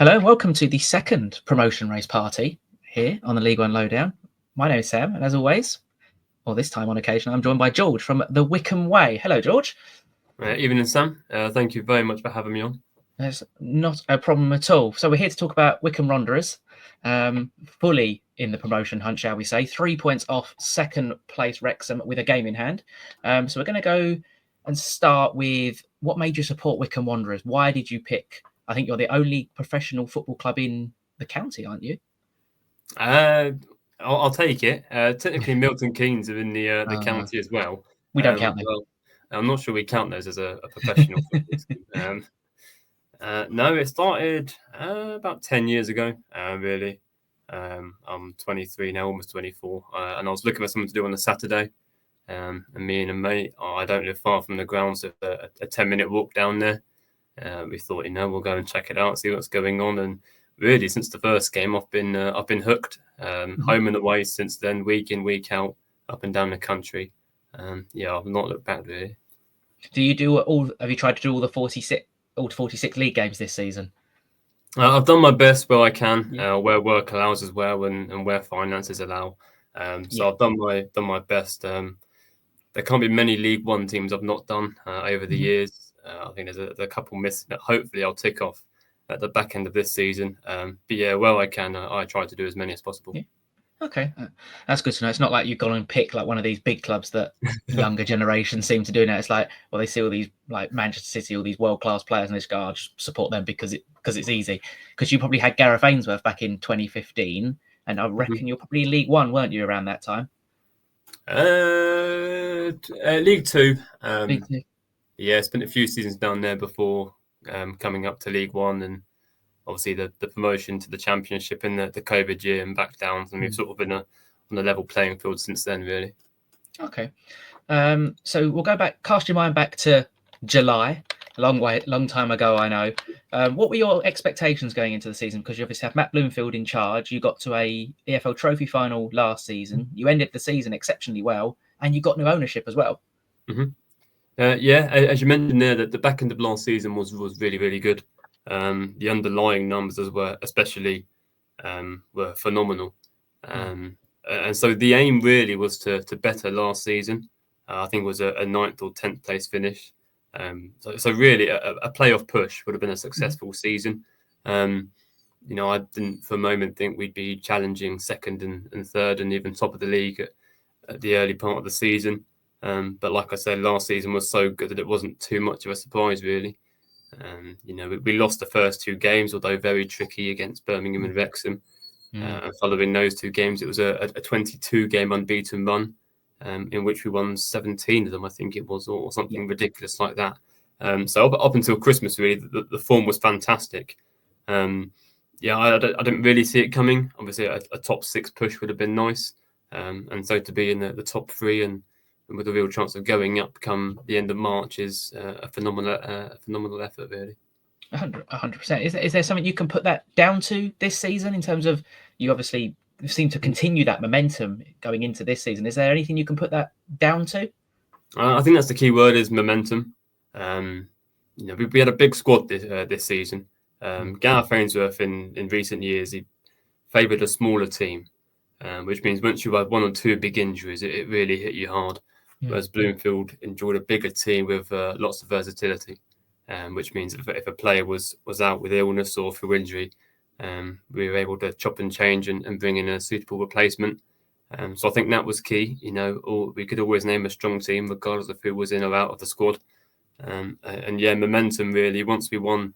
Hello, and welcome to the second promotion race party here on the League One Lowdown. My name is Sam, and as always, or this time on occasion, I'm joined by George from the Wycombe Way. Hello, George. Evening, Sam. Thank you very much for having me on. There's not a problem at all. So we're here to talk about Wycombe Wanderers, fully in the promotion hunt, shall we say. 3 points off second place Wrexham with a game in hand. So we're going to go and start with what made you support Wycombe Wanderers? Why did you pick? I think you're the only professional football club in the county, aren't you? I'll take it. Technically, Milton Keynes are in the county as well. We don't count them. Well, I'm not sure we count those as a professional football team. No, it started about 10 years ago, really. I'm 23 now, almost 24, and I was looking for something to do on a Saturday. And me and a mate, I don't live far from the grounds, so a 10-minute walk down there. We thought, we'll go and check it out, see what's going on. And really, since the first game, I've been hooked. Home and away since then, week in, week out, up and down the country. I've not looked back really. Do you do all? Have you tried to do all 46 league games this season? I've done my best where I can, where work allows as well, and where finances allow. So I've done my best. There can't be many League One teams I've not done over the years. I think there's a couple missing that hopefully I'll tick off at the back end of this season. But where I can, I try to do as many as possible. Yeah. Okay, that's good to know. It's not like you've gone and picked like one of these big clubs that younger generations seem to do now. It's like, well, they see all these like Manchester City, all these world-class players, and they just go, I'll just support them because it's easy. Because you probably had Gareth Ainsworth back in 2015, and I reckon you're probably League One, weren't you, around that time? League Two. League Two. Yeah, spent a few seasons down there before coming up to League One, and obviously the promotion to the Championship in the COVID year and back down. And we've sort of been on a level playing field since then, really. Okay. So we'll go back, cast your mind back to July. Long time ago, I know. What were your expectations going into the season? Because you obviously have Matt Bloomfield in charge. You got to a EFL Trophy final last season. You ended the season exceptionally well, and you got new ownership as well. Mm-hmm. As you mentioned there, that the back end of last season was really, really good. The underlying numbers as well, especially, were phenomenal. And so the aim really was to better last season. I think it was a 9th or 10th place finish. So really a playoff push would have been a successful season. I didn't for a moment think we'd be challenging second and third and even top of the league at the early part of the season. But like I said, last season was so good that it wasn't too much of a surprise, really. We lost the first 2 games, although very tricky against Birmingham and Wrexham. Following those 2 games, it was a 22-game unbeaten run, in which we won 17 of them, I think it was, or something ridiculous like that. So up until Christmas, really, the form was fantastic. I didn't really see it coming. Obviously, a top 6 push would have been nice. And so to be in the top 3 and with a real chance of going up come the end of March is a phenomenal effort, really. 100%. Is there something you can put that down to this season in terms of you obviously seem to continue that momentum going into this season? Is there anything you can put that down to? I think that's the key word is momentum. We had a big squad this season. Gareth Ainsworth in recent years, he favoured a smaller team, which means once you have 1 or 2 big injuries, it really hit you hard. Whereas Bloomfield enjoyed a bigger team with lots of versatility, which means if a player was out with illness or through injury, we were able to chop and change and bring in a suitable replacement. So I think that was key. We could always name a strong team regardless of who was in or out of the squad. Momentum really. Once we won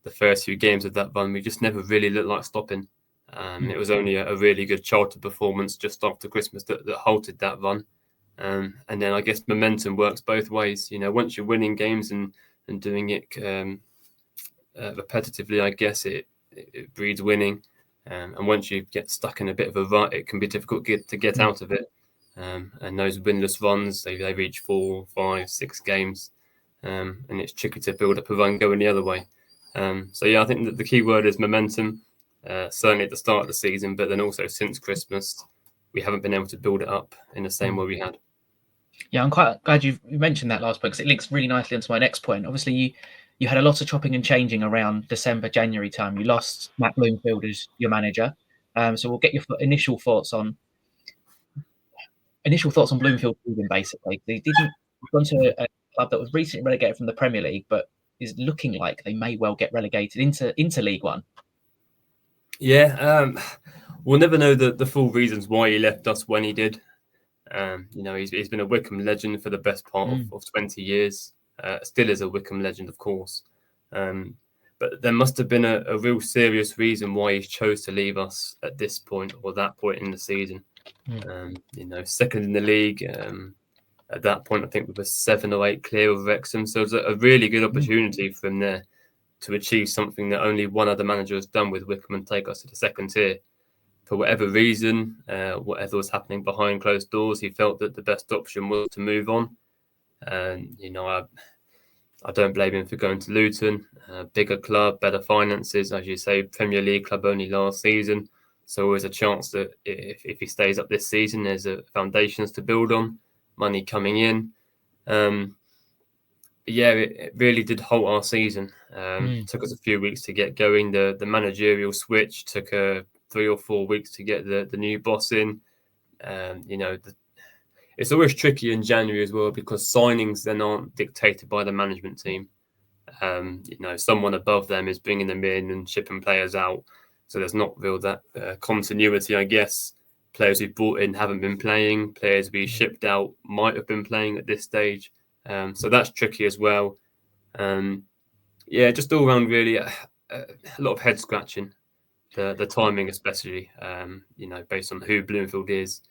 the first few games of that run, we just never really looked like stopping. It was only a really good Charlton performance just after Christmas that halted that run. And then I guess momentum works both ways. Once you're winning games and doing it repetitively, I guess it breeds winning. And once you get stuck in a bit of a rut, it can be difficult to get out of it. And those winless runs, they reach 4, 5, 6 games. And it's tricky to build up a run going the other way. I think that the key word is momentum. Certainly at the start of the season, but then also since Christmas, we haven't been able to build it up in the same way we had. Yeah, I'm quite glad you mentioned that last point because it links really nicely onto my next point. Obviously, you had a lot of chopping and changing around December, January time. You lost Matt Bloomfield as your manager. So we'll get your initial thoughts on Bloomfield leaving, basically. He didn't gone to a club that was recently relegated from the Premier League, but is looking like they may well get relegated into League One. Yeah, we'll never know the full reasons why he left us when he did. He's been a Wycombe legend for the best part of 20 years. Still is a Wycombe legend, of course. But there must have been a real serious reason why he chose to leave us at this point or that point in the season. Second in the league. At that point, I think we were 7 or 8 clear of Wrexham. So it was a really good opportunity for him there to achieve something that only one other manager has done with Wycombe and take us to the second tier. For whatever reason, whatever was happening behind closed doors, he felt that the best option was to move on. And, I don't blame him for going to Luton, bigger club, better finances, as you say, Premier League club only last season. So always a chance that if he stays up this season, there's foundations to build on, money coming in. It really did halt our season. Took us a few weeks to get going. The managerial switch took 3 or 4 weeks to get the new boss in. It's always tricky in January as well because signings then aren't dictated by the management team. Someone above them is bringing them in and shipping players out. So there's not real that continuity, I guess. Players we've brought in haven't been playing. Players we shipped out might have been playing at this stage. So that's tricky as well. Just all around really a lot of head scratching. The timing especially, based on who Bloomfield is,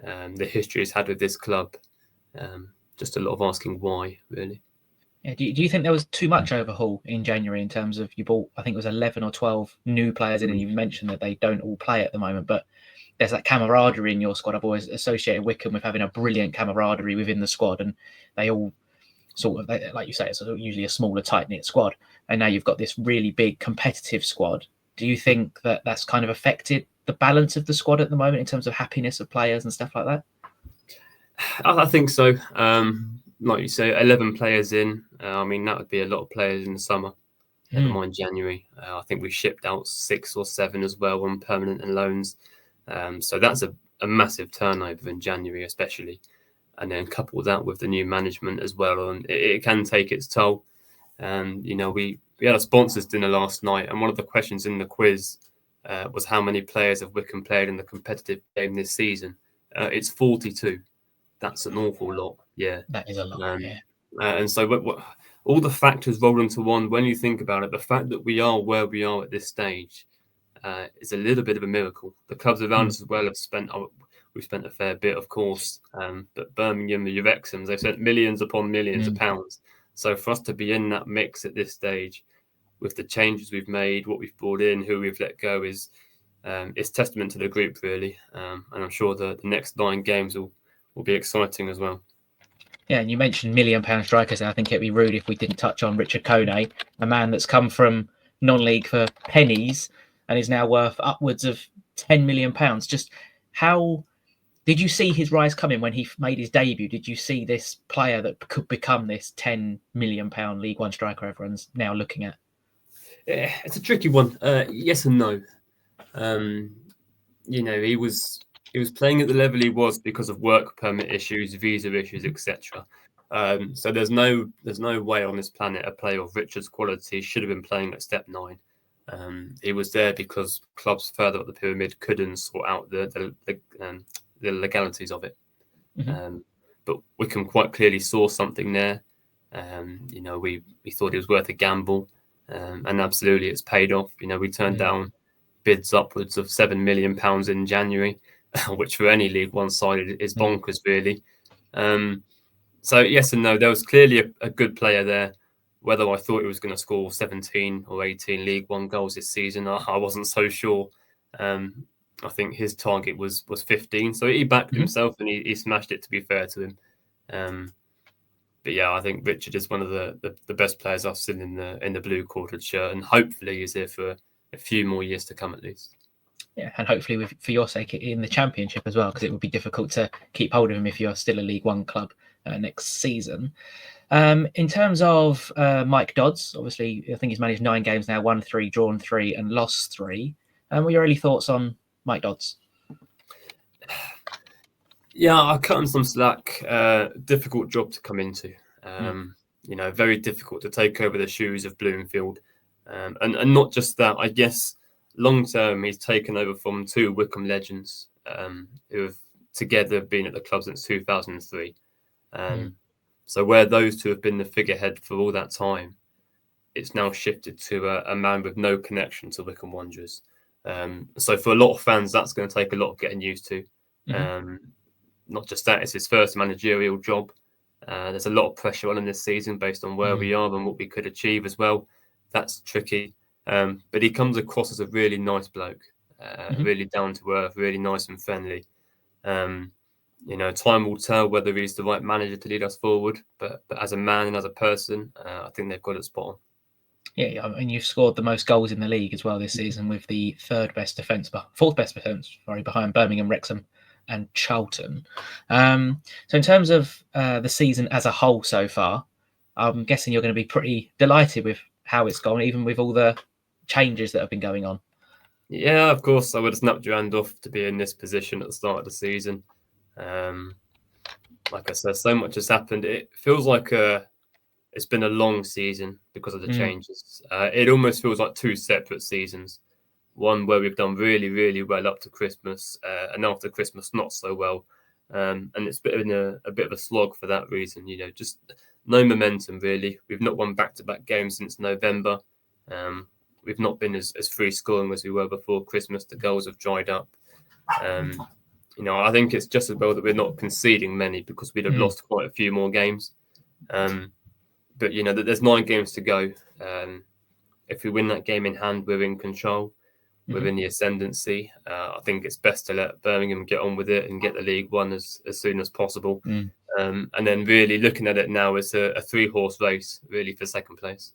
the history he's had with this club. Just a lot of asking why, really. Yeah, do you think there was too much overhaul in January in terms of you bought, I think it was 11 or 12 new players in, and you mentioned that they don't all play at the moment, but there's that camaraderie in your squad. I've always associated Wycombe with having a brilliant camaraderie within the squad, and they all sort of, like you say, it's usually a smaller, tight-knit squad, and now you've got this really big competitive squad. Do you think that that's kind of affected the balance of the squad at the moment in terms of happiness of players and stuff like that? I think so. Like you say, 11 players in. That would be a lot of players in the summer. Never mind January. I think we shipped out 6 or 7 as well on permanent and loans. So that's a massive turnover in January, especially. And then couple that with the new management as well, and it can take its toll. We had a sponsors dinner last night, and one of the questions in the quiz was how many players have Wycombe played in the competitive game this season. It's 42. That's an awful lot. Yeah, that is a lot. And so all the factors roll into one. When you think about it, the fact that we are where we are at this stage is a little bit of a miracle. The clubs around us as well have spent. We've spent a fair bit, of course, but Birmingham, the Wrexhams, they've spent millions upon millions of pounds. So for us to be in that mix at this stage, with the changes we've made, what we've brought in, who we've let go, is testament to the group, really. And I'm sure the next 9 games will be exciting as well. Yeah, and you mentioned £1 million strikers, and I think it'd be rude if we didn't touch on Richard Kone, a man that's come from non-league for pennies and is now worth upwards of £10 million. Just how did you see his rise coming when he made his debut? Did you see this player that could become this £10 million League One striker everyone's now looking at? Yeah, it's a tricky one. Yes and no. He was playing at the level he was because of work permit issues, visa issues, etc. So there's no way on this planet a player of Richard's quality should have been playing at step 9. He was there because clubs further up the pyramid couldn't sort out the legalities of it. But Wycombe quite clearly saw something there. We thought it was worth a gamble, and absolutely it's paid off. We turned down bids upwards of £7 million in January, which for any League One side is bonkers, really. So yes and no, there was clearly a good player there. Whether I thought he was going to score 17 or 18 League One goals this season, I wasn't so sure. I think his target was 15, so he backed himself and he smashed it, to be fair to him. But yeah, I think Richard is one of the best players I've seen in the blue quartered shirt, and hopefully he's here for a few more years to come at least. Yeah, and hopefully for your sake in the Championship as well, because it would be difficult to keep hold of him if you're still a League One club next season. In terms of Mike Dodds, obviously, I think he's managed 9 games now, won 3, drawn 3, and lost 3. What are your early thoughts on Mike Dodds? Yeah, I cut him some slack. Difficult job to come into. Very difficult to take over the shoes of Bloomfield. And not just that, I guess long term, he's taken over from 2 Wycombe legends who have together been at the club since 2003. So where those 2 have been the figurehead for all that time, it's now shifted to a man with no connection to Wycombe Wanderers. So for a lot of fans, that's going to take a lot of getting used to. Not just that, it's his first managerial job. There's a lot of pressure on him this season based on where we are and what we could achieve as well. That's tricky. But he comes across as a really nice bloke, really down to earth, really nice and friendly. Time will tell whether he's the right manager to lead us forward. But as a man and as a person, I think they've got it spot on. Yeah, I mean, you've scored the most goals in the league as well this season with the fourth best defence, behind Birmingham, Wrexham, and Charlton. So in terms of the season as a whole so far, I'm guessing you're going to be pretty delighted with how it's gone, even with all the changes that have been going on. Yeah, of course, I would have snapped your hand off to be in this position at the start of the season. Like I said, so much has happened. It feels like it's been a long season because of the changes. It almost feels like 2 separate seasons. One where we've done really, really well up to Christmas, and after Christmas, not so well. And it's been a bit of a slog for that reason. Just no momentum, really. We've not won back-to-back games since November. We've not been as free scoring as we were before Christmas. The goals have dried up. I think it's just as well that we're not conceding many because we'd have lost quite a few more games. But there's 9 games to go. If we win that game in hand, we're in control. We're in the ascendancy. I think it's best to let Birmingham get on with it and get the League One as soon as possible. And then really looking at it now as a 3-horse race, really, for second place.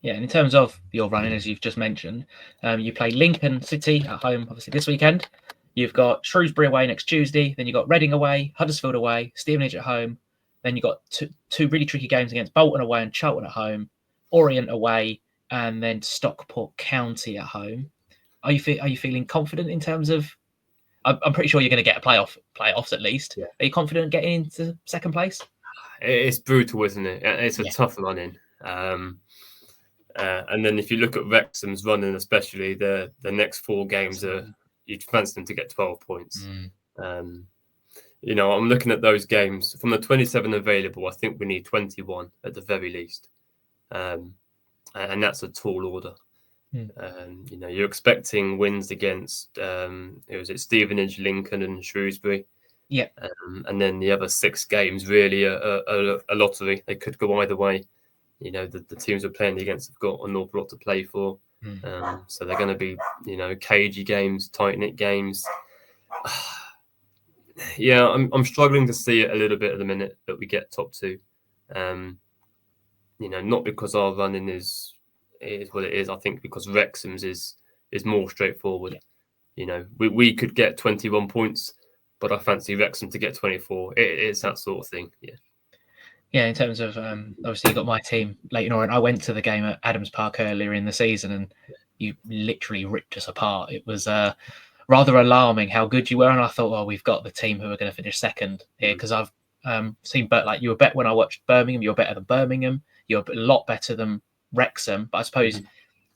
Yeah, and in terms of your running, as you've just mentioned, you play Lincoln City at home, obviously, this weekend. You've got Shrewsbury away next Tuesday. Then you've got Reading away, Huddersfield away, Stevenage at home. Then you've got two really tricky games against Bolton away and Charlton at home, Orient away, and then Stockport County at home. Are you feeling confident in terms of? I'm pretty sure you're going to get playoffs at least. Yeah. Are you confident getting into second place? It's brutal, isn't it? It's a tough run in. And then if you look at Wrexham's running, especially the next 4 games, you'd fancy them to get 12 points. I'm looking at those games from the 27 available. I think we need 21 at the very least, and that's a tall order. You're expecting wins against Stevenage, Lincoln, and Shrewsbury. Yeah, and then the other 6 games really a lottery. They could go either way. The teams we're playing against have got an awful lot to play for. So they're going to be, cagey games, tight-knit games. Yeah, I'm struggling to see it a little bit at the minute that we get top 2. Not because our running is what it is. I think because Wrexham's is more straightforward. Yeah. We could get 21 points, but I fancy Wrexham to get 24. It's that sort of thing. Yeah. Yeah, in terms of obviously you got my team, Leyton Orient. I went to the game at Adams Park earlier in the season, and you literally ripped us apart. It was rather alarming how good you were, and I thought, well, we've got the team who are going to finish second here, because I've seen, but like you were better when I watched Birmingham. You're better than Birmingham. You're a lot better than Wrexham. But I suppose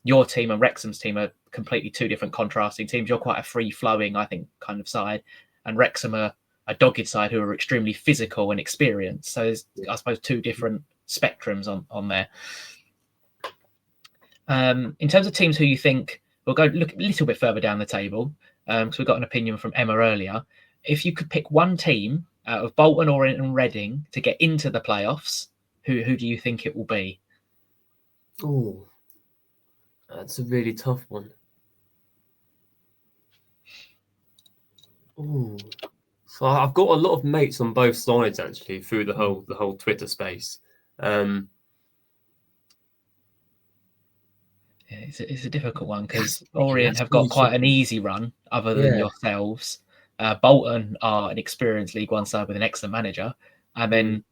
your team and Wrexham's team are completely 2 different contrasting teams. You're quite a free-flowing, I think, kind of side, and Wrexham are a dogged side who are extremely physical and experienced. So there's, I suppose, 2 different spectrums on there. In terms of teams who you think, we'll go look a little bit further down the table, because we got an opinion from Emma earlier. If you could pick one team out of Bolton, Orient and Reading to get into the playoffs, who do you think it will be? Oh, that's a really tough one. Oh. So I've got a lot of mates on both sides actually through the whole Twitter space. It's a difficult one because Orient have got quite an easy run other than yourselves. Bolton are an experienced League One side with an excellent manager, and then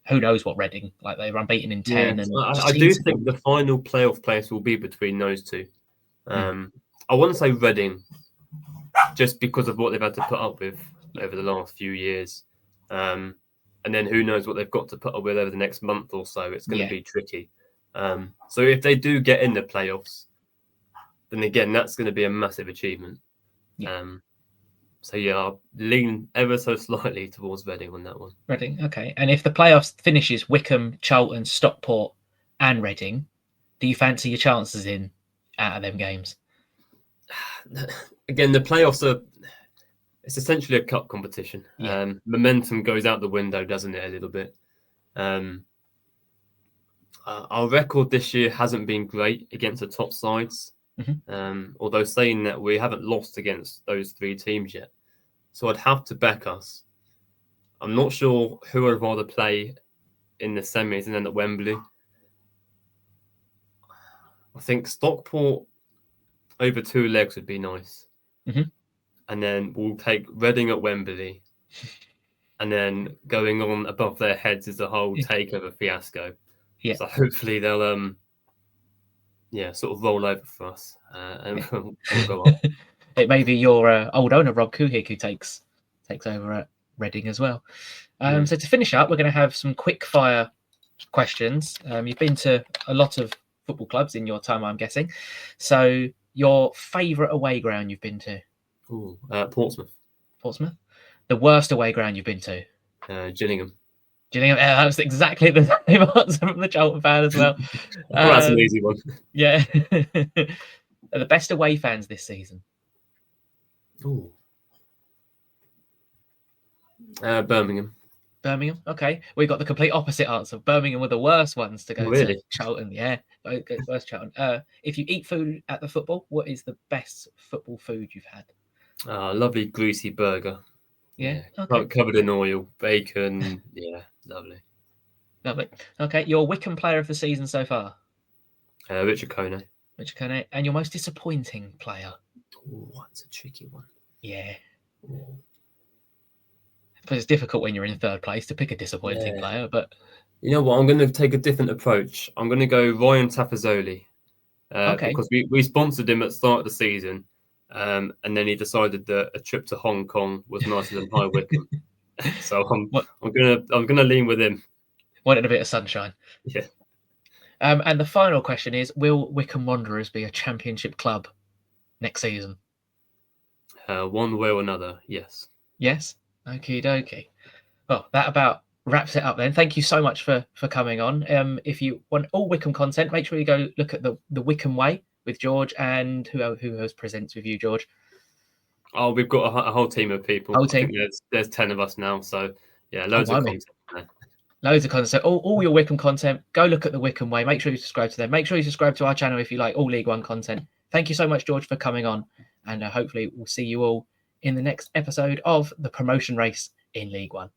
who knows what Reading, like they were unbeaten in 10. Yeah, And I do think the final playoff place will be between those two. I want to say Reading, just because of what they've had to put up with over the last few years. And then who knows what they've got to put up with over the next month or so. It's going to be tricky. So if they do get in the playoffs, then again, that's going to be a massive achievement. So yeah, I'll lean ever so slightly towards Reading on that one. Reading, okay. And if the playoffs finishes Wycombe, Charlton, Stockport, and Reading, do you fancy your chances in out of them games? Again, the playoffs it's essentially a cup competition. Momentum goes out the window, doesn't it, a little bit? Our record this year hasn't been great against the top sides. Although saying that, we haven't lost against those three teams yet. So I'd have to back us. I'm not sure who I'd rather play in the semis and then at Wembley. I think Stockport over 2 legs would be nice. And then we'll take Reading at Wembley. And then going on above their heads is the whole takeover fiasco. So hopefully they'll sort of roll over for us and we'll go up. It may be your old owner Rob Kuhig who takes over at Reading as well. So to finish up, we're going to have some quick fire questions. You've been to a lot of football clubs in your time, I'm guessing. So your favourite away ground you've been to? Portsmouth. Portsmouth. The worst away ground you've been to? Gillingham. Gillingham. That was exactly the same answer from the Charlton fan as well. That's an easy one. Yeah. Are the best away fans this season? Birmingham. Birmingham. Okay, we got the complete opposite answer. Birmingham were the worst ones to go to Charlton. Yeah, worst Charlton. If you eat food at the football, what is the best football food you've had? Lovely greasy burger. Yeah. Okay. Covered in oil, bacon. Yeah, lovely. Lovely. Okay, your Wycombe player of the season so far? Richard Kone. Richard Kone. And your most disappointing player? That's a tricky one. Yeah. But it's difficult when you're in third place to pick a disappointing player. But you know what? I'm going to take a different approach. I'm going to go Ryan Tafazzoli. Because we sponsored him at the start of the season. And then he decided that a trip to Hong Kong was nicer than High Wycombe. So I'm gonna lean with him. Wanted a bit of sunshine. Yeah. And the final question is: will Wycombe Wanderers be a championship club next season? One way or another, yes. Yes. Okie dokie. Well, that about wraps it up then. Thank you so much for coming on. If you want all Wycombe content, make sure you go look at the Wycombe Way with George, and who else presents with you, George? Oh, we've got a whole team of people. I think there's 10 of us now, so yeah, loads of content there. Loads of content. So all your Wycombe content, go look at the Wycombe Way. Make sure you subscribe to them. Make sure you subscribe to our channel if you like all League One content. Thank you so much, George, for coming on, and hopefully we'll see you all in the next episode of the promotion race in League One.